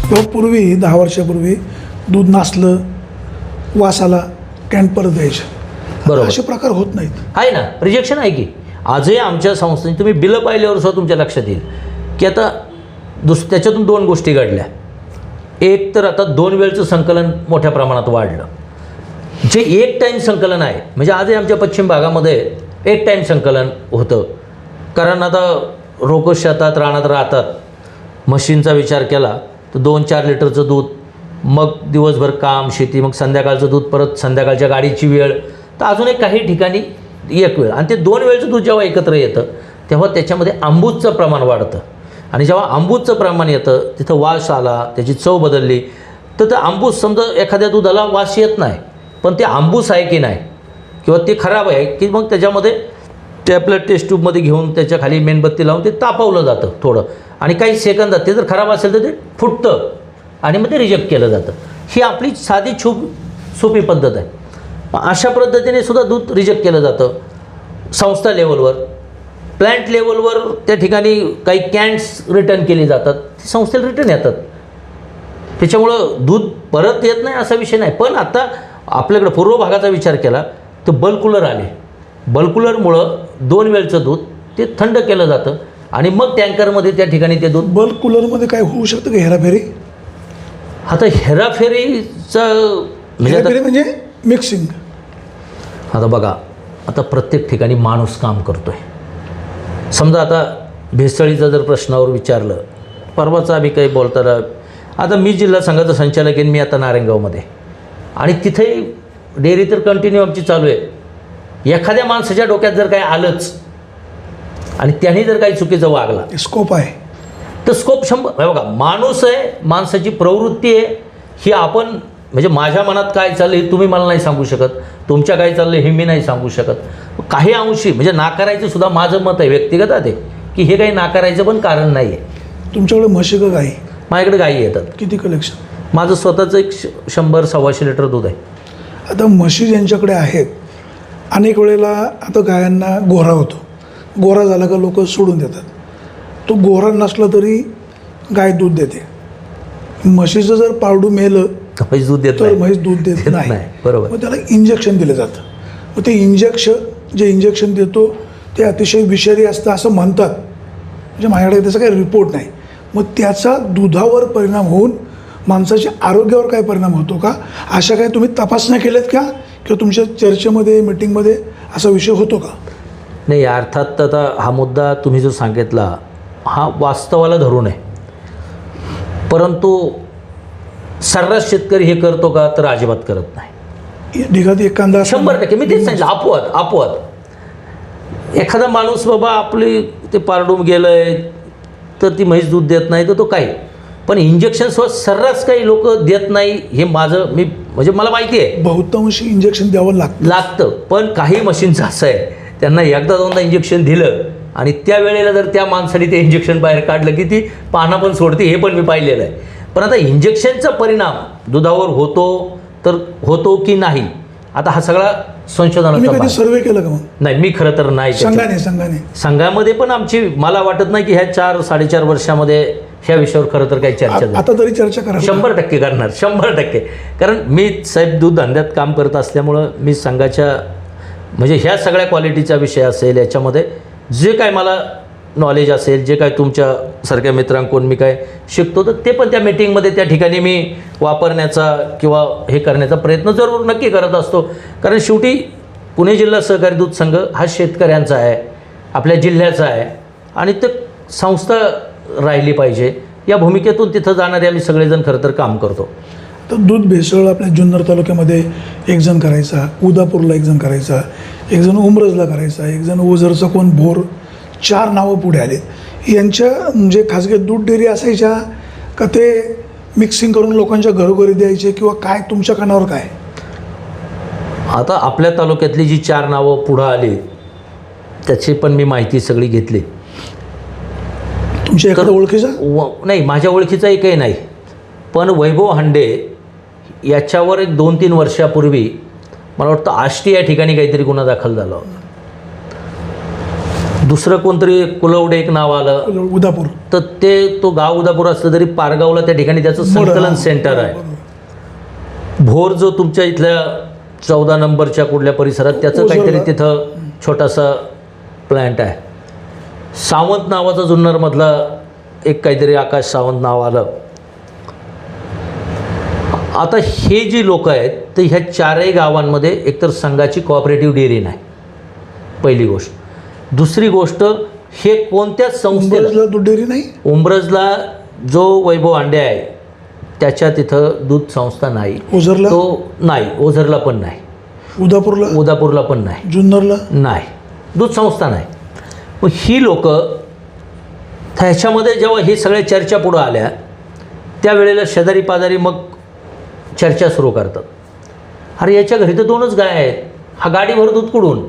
किंवा पूर्वी 10 वर्षापूर्वी दूध नासलं, वास आला, कॅन परत द्यायचं. बरोबर. असे प्रकार होत नाहीत. आहे ना, रिजेक्शन आहे की. आजही आमच्या संस्थेने तुम्ही बिलं पाहिल्यावर सुद्धा तुमच्या लक्षात येईल की आता त्याच्यातून 2 गोष्टी घडल्या. एक तर आता 2 वेळचं संकलन मोठ्या प्रमाणात वाढलं. जे एक टाईम संकलन आहे, म्हणजे आजही आमच्या पश्चिम भागामध्ये एक टाईम संकलन होतं. कारण आता लोकं शेतात रानात राहतात. म्हशींचा विचार केला तर 2-4 लिटरचं दूध, मग दिवसभर काम, शेती, मग संध्याकाळचं दूध, परत संध्याकाळच्या गाडीची वेळ, तर अजून एक काही ठिकाणी एक वेळ. आणि ते 2 वेळचं दूध जेव्हा एकत्र येतं तेव्हा त्याच्यामध्ये आंबूजचं प्रमाण वाढतं. आणि जेव्हा आंबूजचं प्रमाण येतं तिथं वास आला, त्याची चव बदलली, तर आंबूस, समजा एखाद्या दुधाला वास येत नाही पण ते आंबूस आहे की नाही किंवा ते खराब आहे की मग त्याच्यामध्ये ते आपल्या टेस्ट ट्यूबमध्ये घेऊन त्याच्या खाली मेणबत्ती लावून ते तापवलं जातं थोडं, आणि काही सेकंदात ते जर खराब असेल तर ते फुटतं आणि मग ते रिजेक्ट केलं जातं. ही आपली साधी सोपी पद्धत आहे. अशा पद्धतीने सुद्धा दूध रिजेक्ट केलं जातं. संस्था लेवलवर, प्लॅन्ट लेवलवर त्या ठिकाणी काही कॅन्स रिटर्न केली जातात, ती संस्थेला रिटर्न येतात. त्याच्यामुळं दूध परत येत नाही असा विषय नाही. पण आता आपल्याकडं पूर्व भागाचा विचार केला तर बल्क कूलर आले. बल्क कूलरमुळं 2 वेळचं दूध ते थंड केलं जातं आणि मग टँकरमध्ये त्या ठिकाणी ते दूध. बल्क कूलरमध्ये काय होऊ शकतं का हेराफेरी? आता हेराफेरीचं म्हणजे मिक्सिंग. आता बघा, आता प्रत्येक ठिकाणी माणूस काम करतो आहे. समजा आता भेसळीचं जर प्रश्नावर विचारलं, परवाचं आम्ही काही बोलताना, आता मी जिल्हा संघाचा संचालक आहे, मी आता नारायणगावमध्ये, आणि तिथे डेअरी तर कंटिन्यू आमची चालू आहे. एखाद्या माणसाच्या डोक्यात जर काही आलंच आणि त्याने जर काही चुकीचं वागला, स्कोप आहे तर स्कोप 100. बघा, माणूस आहे, माणसाची प्रवृत्ती आहे, ही आपण, म्हणजे माझ्या मनात काय चाललं हे तुम्ही मला नाही सांगू शकत, तुमच्या काय चाललं हे मी नाही सांगू शकत. काही अंशी म्हणजे नाकारायचं सुद्धा माझं मत आहे व्यक्तिगत आहे की हे काही नाकारायचं पण कारण नाही आहे. तुमच्याकडे म्हशी का गाई? माझ्याकडे गायी येतात. किती कलेक्शन? माझं स्वतःचं एक 100-125 लिटर दूध आहे. आता म्हशी ज्यांच्याकडे आहेत, अनेक वेळेला आता गायांना गोरा होतो, गोरा झाला का लोक सोडून देतात. तो गोरा नसला तरी गाय दूध देते. म्हशीचं जर पारडू मेलं म्हैस दूध देत तर नाही. म्हैस दूध देत नाही. बरोबर. मग त्याला इंजेक्शन दिलं जातं. मग ते इंजेक्शन देतो ते अतिशय विषारी असतं असं म्हणतात. म्हणजे माझ्याकडे त्याचा काही रिपोर्ट नाही. मग त्याचा दुधावर परिणाम होऊन माणसाच्या आरोग्यावर काय परिणाम होतो का, अशा काही तुम्ही तपासण्या केल्यात का, किंवा तुमच्या चर्चेमध्ये, मीटिंगमध्ये असा विषय होतो का? नाही, अर्थात आता हा मुद्दा तुम्ही जो सांगितला हा वास्तवाला धरून आहे, परंतु सर्रास शेतकरी हे करतो का, तर अजिबात करत नाही. ढिगात एखादा 100% मी तेच सांगितलं. अपवाद एखादा माणूस बाबा आपली ते पारडून गेलं आहे तर ती म्हैस दूध देत नाही तर तो काही, पण इंजेक्शन्सवर सर्रास काही लोक देत नाही, हे म्हणजे मला माहिती आहे. बहुतांशी इंजेक्शन द्यावं लागतं. पण काही मशीनचं असं आहे, त्यांना 1-2दा इंजेक्शन दिलं आणि त्यावेळेला जर त्या माणसाने ते इंजेक्शन बाहेर काढलं की ती पानं पण सोडते, हे पण मी पाहिलेलं आहे. पण आता इंजेक्शनचा परिणाम दुधावर होतो की नाही, आता हा सगळा संशोधनाचा. सर्वे केलं का? मग नाही, मी खरं तर नाही. संघामध्ये पण आमची, मला वाटत नाही की ह्या 4-4.5 वर्षामध्ये ह्या विषयावर खरं तर काही चर्चा आता तरी चर्चा करा. 100% करणार, 100%. कारण मी साहेब दूध धंद्यात काम करत असल्यामुळं मी संघाच्या, म्हणजे ह्या सगळ्या क्वालिटीचा विषय असेल, याच्यामध्ये जे काय मला नॉलेज असेल, जे काय तुमच्यासारख्या मित्रांकडून मी काय शिकतो, तर ते पण त्या मीटिंगमध्ये त्या ठिकाणी मी वापरण्याचा किंवा हे करण्याचा प्रयत्न जरूर नक्की करत असतो. कारण शेवटी पुणे जिल्हा सहकारी दूध संघ हा शेतकऱ्यांचा आहे, आपल्या जिल्ह्याचा आहे, आणि ते संस्था राहिली पाहिजे या भूमिकेतून तिथं जाणारे आम्ही सगळेजण खरं तर काम करतो. तर दूध भेसळ आपल्या जुन्नर तालुक्यामध्ये 1 जण करायचा, उदापूरला 1 जण करायचा, 1 जण उमरजला करायचा, 1 जण ओझरचा, कोण भोर, 4 नावं पुढे आलेत. यांच्या म्हणजे खाजगी दूध डेअरी असायच्या का ते मिक्सिंग करून लोकांच्या घरोघरी द्यायचे, किंवा काय तुमच्या कानावर काय? आता आपल्या तालुक्यातली जी 4 नावं पुढं आली त्याची पण मी माहिती सगळी घेतली. तुमच्या एखाद्या ओळखीचा? नाही, माझ्या ओळखीचा एकही नाही. पण वैभव हांडे याच्यावर एक 2-3 वर्षापूर्वी मला वाटतं आष्टी या ठिकाणी काहीतरी गुन्हा दाखल झाला होता. दुसरं कोणतरी कुलवडे एक नाव आलं, उदापूर तर तो गाव उदापूर असलं तरी पारगावला त्या ठिकाणी त्याचं संकलन सेंटर आहे. भोर जो तुमच्या इथल्या 14 नंबरच्या कुठल्या परिसरात त्याचं काहीतरी तिथं छोटासा प्लॅन्ट आहे. सावंत नावाचा जुन्नरमधला एक काहीतरी आकाश सावंत नाव आलं. आता हे जी लोक आहेत तर ह्या चारही गावांमध्ये एकतर संघाची कोऑपरेटिव्ह डेअरी नाही, पहिली गोष्ट. दुसरी गोष्ट, हे कोणत्याच संस्थेला दूध डेअरी नाही. उंब्रजला जो वैभव अंडे आहे त्याच्या तिथं दूध संस्था नाही. ओझरला तो नाही, ओझरला पण नाही, उदापूरला पण नाही, जुन्नरला नाही, दूध संस्था नाही. मग ही लोक ह्याच्यामध्ये जेव्हा ही सगळ्या चर्चा पुढं आल्या त्यावेळेला शेजारी पाजारी मग चर्चा सुरू करतात, अरे याच्या घरी तर 2च गाय आहेत, हा गाडीभर दूध कुठून?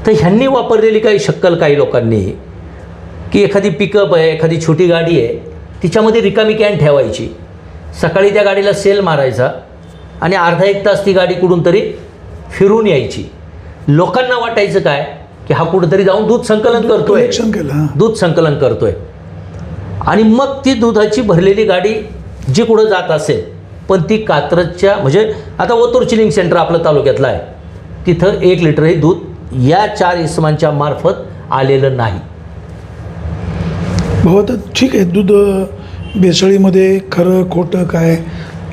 तर ह्यांनी वापरलेली काही शक्कल काही लोकांनी की एखादी पिकअप आहे, एखादी छोटी गाडी आहे, तिच्यामध्ये रिकामी कॅन ठेवायची, सकाळी त्या गाडीला सेल मारायचा आणि अर्धा एक तास ती गाडी कुठून तरी फिरून यायची. लोकांना वाटायचं काय की हा कुठंतरी जाऊन दूध संकलन करतोय, दूध संकलन करतोय. आणि मग ती दुधाची भरलेली गाडी जी कुठं जात असेल पण ती कात्रजच्या, म्हणजे आता ओतूर चिलिंग सेंटर आपलं तालुक्यातलं आहे, तिथं 1 लिटरही दूध या 4 इसमांच्या मार्फत आलेलं नाही. भाऊ आता ठीक आहे, दूध भेसळीमध्ये खरं खोटं काय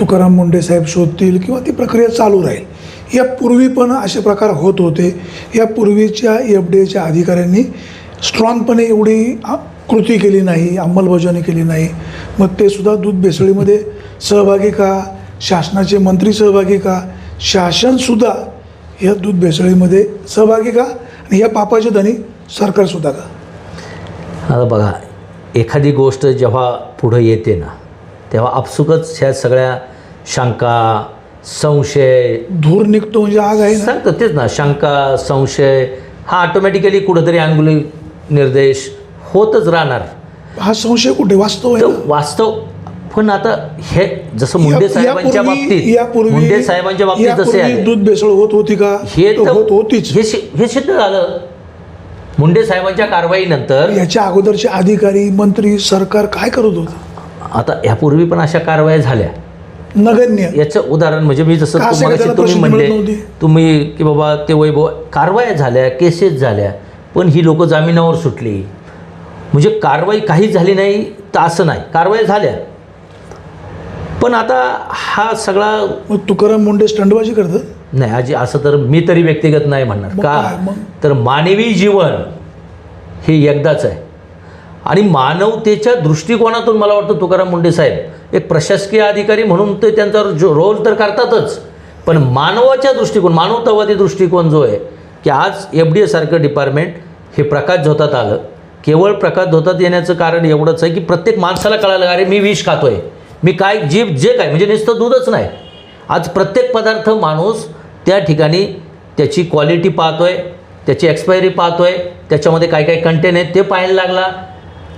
तुकाराम मुंडे साहेब शोधतील किंवा ती प्रक्रिया चालू राहील. यापूर्वी पण असे प्रकार होत होते. यापूर्वीच्या FDA अधिकाऱ्यांनी स्ट्रॉंगपणे एवढी कृती केली नाही, अंमलबजावणी केली नाही. मग ते सुद्धा दूध भेसळीमध्ये सहभागी का, शासनाचे मंत्री सहभागी का, शासनसुद्धा या दूध भेसळीमध्ये सहभागी का, आणि या पापाचे धनी सरकारसुद्धा का? आता बघा, एखादी गोष्ट जेव्हा पुढं येते ना तेव्हा आपसुकच ह्या सगळ्या शंका, संशय, धूर निघतो, म्हणजे आग आहे ना, सांगतो तेच ना, शंका, संशय हा ऑटोमॅटिकली कुठंतरी अंगुली निर्देश होतच राहणार. हा संशय कुठे वास्तव आहे? वास्तव. पण आता हे जसं मुंडे साहेबांच्या बाबतीत जसे आहे, दूध भेसळ होत होती का? हे होत होतीच, हे सिद्ध झालं मुंडे साहेबांच्या कारवाईनंतर. याच्या अगोदरचे अधिकारी, मंत्री, सरकार काय करत होतं? आता यापूर्वी पण अशा कारवाया झाल्या नगण्य. याचं उदाहरण म्हणजे मी जसं तुम्ही म्हणले तुम्ही की बाबा ते वैभव, कारवाया झाल्या, केसेस झाल्या, पण ही लोक जामिनावर सुटली. म्हणजे कारवाई काही झाली नाही तर असं नाही, कारवाया झाल्या. पण आता हा सगळा तुकाराम मुंडे स्टंटबाजी करतात? नाही आजी, असं तर मी तरी व्यक्तिगत नाही म्हणणार. का तर मानवी जीवन हे एकदाच आहे आणि मानवतेच्या दृष्टिकोनातून मला वाटतं तुकाराम मुंडे साहेब एक प्रशासकीय अधिकारी म्हणून ते त्यांचा रोल तर करतातच, पण मानवाच्या दृष्टिकोन, मानवतावादी दृष्टिकोन जो आहे की आज FDA सारखं डिपार्टमेंट हे प्रकाश झोतात आलं. केवळ प्रकाश झोतात येण्याचं कारण एवढंच आहे की प्रत्येक माणसाला कळालं, अरे मी विष खातोय, मी काय जे काय, म्हणजे नुसतं दूधच नाही, आज प्रत्येक पदार्थ माणूस त्या ठिकाणी त्याची क्वालिटी पाहतोय, त्याची एक्सपायरी पाहतोय, त्याच्यामध्ये काय काय कंटेन आहेत ते पाहायला लागला.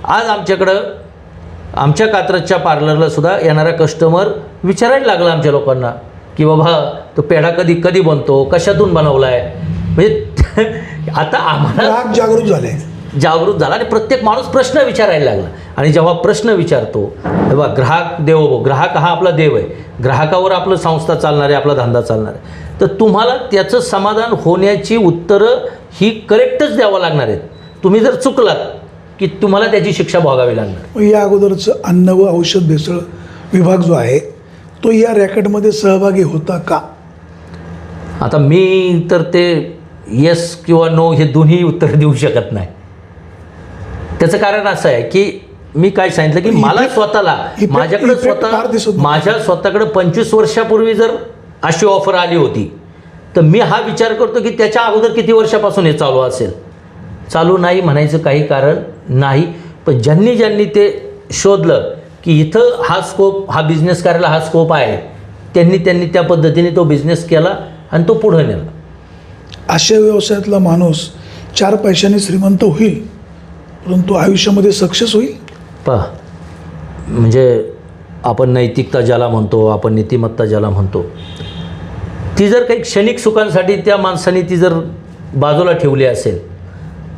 आज आमच्याकडं आमच्या कात्रजच्या पार्लरला सुद्धा येणारा कस्टमर विचारायला लागला आमच्या लोकांना की बाबा तो पेढा कधी बनतो, कशातून बनवला आहे. म्हणजे आता आम्हाला जागृत झाला आणि प्रत्येक माणूस प्रश्न विचारायला लागला. आणि जेव्हा प्रश्न विचारतो तेव्हा ग्राहक देवो, ग्राहक हा आपला देव आहे, ग्राहकावर आपलं संस्था चालणार आहे, आपला धंदा चालणार आहे. तर तुम्हाला त्याचं समाधान होण्याची उत्तरं ही करेक्टच द्यावं लागणार आहेत. तुम्ही जर चुकलात की तुम्हाला त्याची शिक्षा भोगावी लागणार. या अगोदरचं अन्न व औषध भेसळ विभाग जो आहे तो या रॅकेटमध्ये सहभागी होता का? आता मी तर ते येस किंवा नो हे दोन्ही उत्तर देऊ शकत नाही. त्याचं कारण असं आहे की मी काय सांगितलं की मला स्वतःला माझ्या स्वतःकडे 25 वर्षापूर्वी जर अशी ऑफर आली होती तर मी हा विचार करतो की त्याच्या अगोदर किती वर्षापासून हे चालू असेल. चालू नाही म्हणायचं काही कारण नाही, पण ज्यांनी ते शोधलं की इथं हा स्कोप, हा बिझनेस करायला हा स्कोप आहे, त्यांनी त्या पद्धतीने तो बिझनेस केला आणि तो पुढे नेला. अशा व्यवसायातला माणूस 4 पैशांनी श्रीमंत होईल परंतु आयुष्यामध्ये सक्सेस होईल? म्हणजे आपण नैतिकता ज्याला म्हणतो, आपण नीतिमत्ता ज्याला म्हणतो, ती जर काही क्षणिक सुखांसाठी त्या माणसाने ती जर बाजूला ठेवली असेल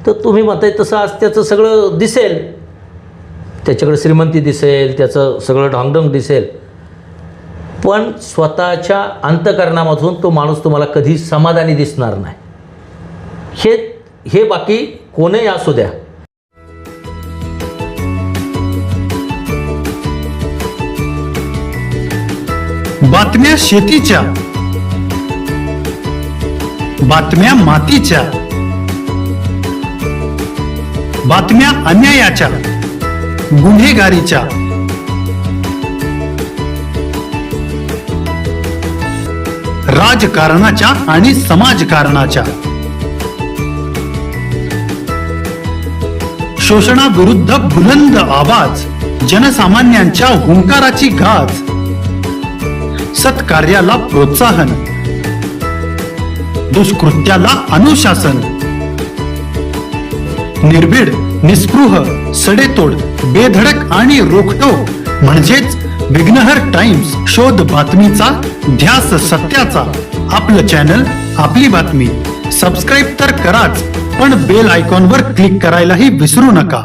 तर तुम्ही म्हणताय तसं आज त्याचं सगळं दिसेल, त्याच्याकडे श्रीमंती दिसेल, त्याचं सगळं ढांगढंग दिसेल, पण स्वतःच्या अंतःकरणामधून तो माणूस तुम्हाला कधी समाधानी दिसणार नाही. हे बाकी कोणीही असू द्या. बातम्या शेतीच्या, बातम्या मातीच्या, बातम्या अन्यायाच्या, गुन्हेगारीच्या, राजकारणाच्या आणि समाजकारणाच्या, शोषणाविरुद्ध बुलंद आवाज, जनसामान्यांच्या हुंकाराची गाज, सत्कार्याला प्रोत्साहन, दुष्कृत्याला अनुशासन, निर्भीड, निस्पृह, सडेतोड, बेधडक आणि रोखठोक म्हणजेच विघ्नहर टाइम्स. शोध बातमीचा, ध्यास सत्याचा. आपलं चॅनल, आपली बातमी. सबस्क्राईब तर कराच, पण बेल आयकॉनवर क्लिक करायलाही विसरू नका.